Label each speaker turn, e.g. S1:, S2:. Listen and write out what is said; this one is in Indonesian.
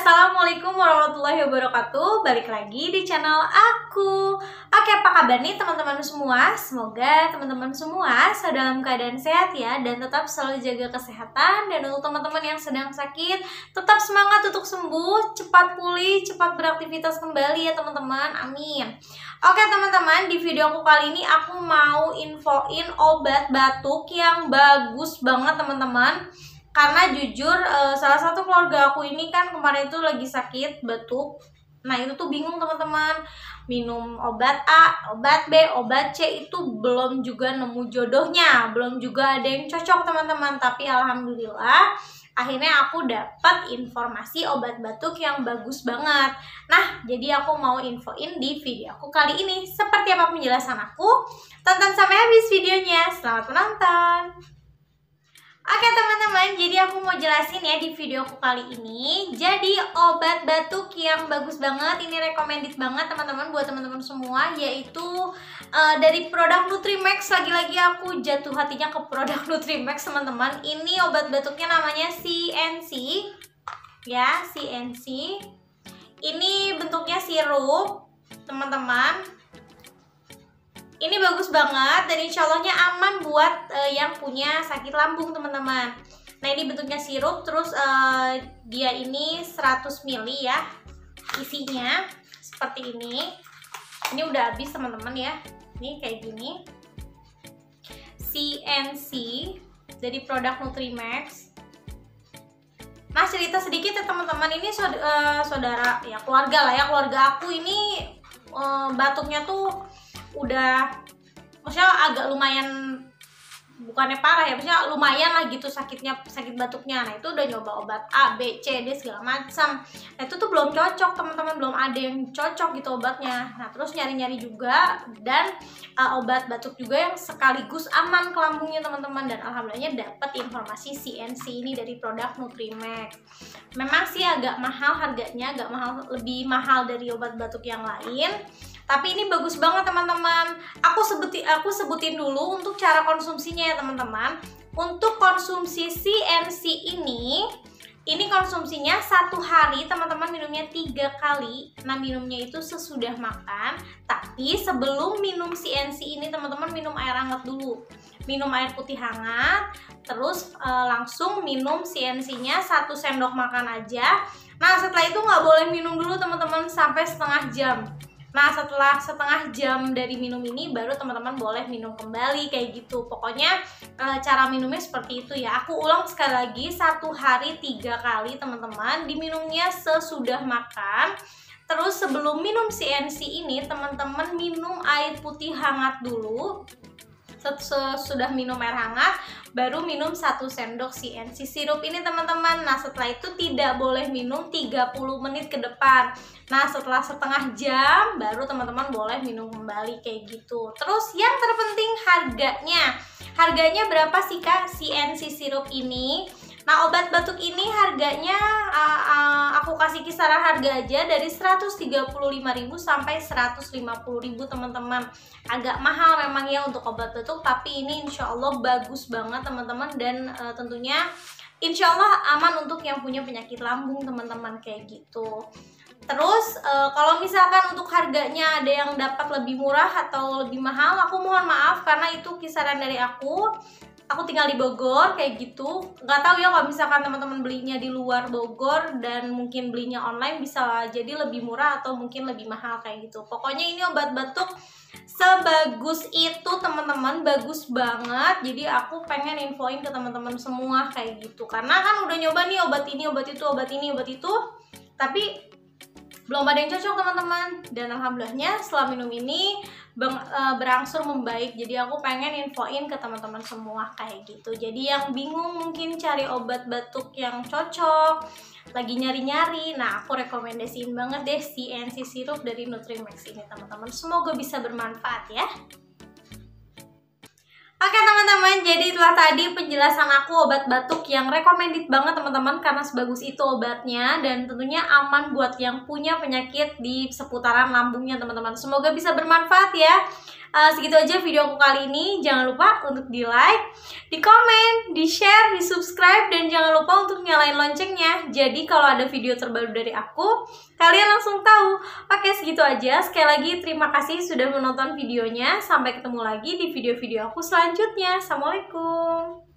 S1: Assalamualaikum warahmatullahi wabarakatuh. Balik lagi di channel aku. Oke, apa kabar nih teman-teman semua? Semoga teman-teman semua dalam keadaan sehat ya, dan tetap selalu jaga kesehatan. Dan untuk teman-teman yang sedang sakit, tetap semangat untuk sembuh, cepat pulih, cepat beraktivitas kembali ya teman-teman. Amin. Oke teman-teman, di video aku kali ini aku mau infoin obat batuk yang bagus banget teman-teman. Karena jujur salah satu keluarga aku ini kan kemarin itu lagi sakit batuk. Nah itu tuh bingung teman-teman, minum obat A, obat B, obat C itu belum juga nemu jodohnya, belum juga ada yang cocok teman-teman. Tapi alhamdulillah akhirnya aku dapat informasi obat batuk yang bagus banget. Nah jadi aku mau infoin di video aku kali ini. Seperti apa penjelasan aku? Tonton sampai habis videonya. Selamat menonton. Oke teman-teman, jadi aku mau jelasin ya di video aku kali ini. Jadi obat batuk yang bagus banget, ini recommended banget teman-teman buat teman-teman semua, yaitu dari produk Nutrimax. Lagi-lagi aku jatuh hatinya ke produk Nutrimax teman-teman. Ini obat batuknya namanya CNC ya, CNC. Ini bentuknya sirup teman-teman. Ini bagus banget dan insya Allahnya aman buat yang punya sakit lambung teman-teman. Nah ini bentuknya sirup, terus dia ini 100 ml ya isinya, seperti ini. Ini udah habis teman-teman ya, ini kayak gini. CNC dari produk Nutrimax. Nah cerita sedikit ya teman-teman, ini saudara ya, keluarga lah ya, keluarga aku ini batuknya tuh udah, maksudnya agak lumayan, bukannya parah ya, maksudnya lumayan lah gitu sakit batuknya. Nah itu udah nyoba obat A, B, C, D segala macam. Nah itu tuh belum cocok teman-teman, belum ada yang cocok gitu obatnya. Nah terus nyari-nyari juga, dan obat batuk juga yang sekaligus aman ke lambungnya teman-teman. Dan alhamdulillahnya dapat informasi CNC ini dari produk Nutrimax. Memang sih agak mahal harganya, agak mahal, lebih mahal dari obat batuk yang lain. Tapi ini bagus banget teman-teman. Aku sebutin dulu untuk cara konsumsinya ya teman-teman. Untuk konsumsi CNC ini konsumsinya 1 hari teman-teman minumnya 3 kali. Nah minumnya itu sesudah makan. Tapi sebelum minum CNC ini teman-teman minum air hangat dulu. Minum air putih hangat, terus langsung minum CNC-nya 1 sendok makan aja. Nah setelah itu nggak boleh minum dulu teman-teman sampai setengah jam. Nah setelah setengah jam dari minum ini baru teman-teman boleh minum kembali kayak gitu. Pokoknya cara minumnya seperti itu ya. Aku ulang sekali lagi, 1 hari 3 kali teman-teman. Diminumnya sesudah makan. Terus sebelum minum CNC ini teman-teman minum air putih hangat dulu. Sesudah minum air hangat baru minum 1 sendok CNC sirup ini teman-teman. Nah setelah itu tidak boleh minum 30 menit ke depan. Nah setelah setengah jam baru teman-teman boleh minum kembali kayak gitu. Terus yang terpenting harganya berapa sih kak CNC sirup ini? Nah obat batuk ini harganya aku kasih kisaran harga aja dari 135.000 sampai 150.000 teman-teman. Agak mahal memang ya untuk obat batuk, tapi ini insya Allah bagus banget teman-teman. Dan tentunya insya Allah aman untuk yang punya penyakit lambung teman-teman kayak gitu. Terus kalau misalkan untuk harganya ada yang dapat lebih murah atau lebih mahal, aku mohon maaf karena itu kisaran dari aku tinggal di Bogor kayak gitu. Nggak tahu ya kalau misalkan teman-teman belinya di luar Bogor dan mungkin belinya online bisa jadi lebih murah atau mungkin lebih mahal kayak gitu. Pokoknya ini obat batuk sebagus itu teman-teman, bagus banget. Jadi aku pengen infoin ke teman-teman semua kayak gitu. Karena kan udah nyoba nih obat ini, obat itu, obat ini, obat itu, tapi belum ada yang cocok teman-teman. Dan alhamdulillahnya setelah minum ini berangsur membaik. Jadi aku pengen infoin ke teman-teman semua kayak gitu. Jadi yang bingung mungkin cari obat batuk yang cocok, lagi nyari-nyari, nah aku rekomendasiin banget deh CNC sirup dari Nutrimax ini teman-teman. Semoga bisa bermanfaat ya. Oke teman-teman, jadi itulah tadi penjelasan aku obat batuk yang recommended banget teman-teman, karena sebagus itu obatnya dan tentunya aman buat yang punya penyakit di seputaran lambungnya teman-teman. Semoga bisa bermanfaat ya. Segitu aja video aku kali ini. Jangan lupa untuk di like, di komen, di share, di subscribe, dan jangan lupa untuk nyalain loncengnya. Jadi kalau ada video terbaru dari aku, kalian langsung tahu. Oke, segitu aja. Sekali lagi terima kasih sudah menonton videonya. Sampai ketemu lagi di video-video aku selanjutnya. Assalamualaikum.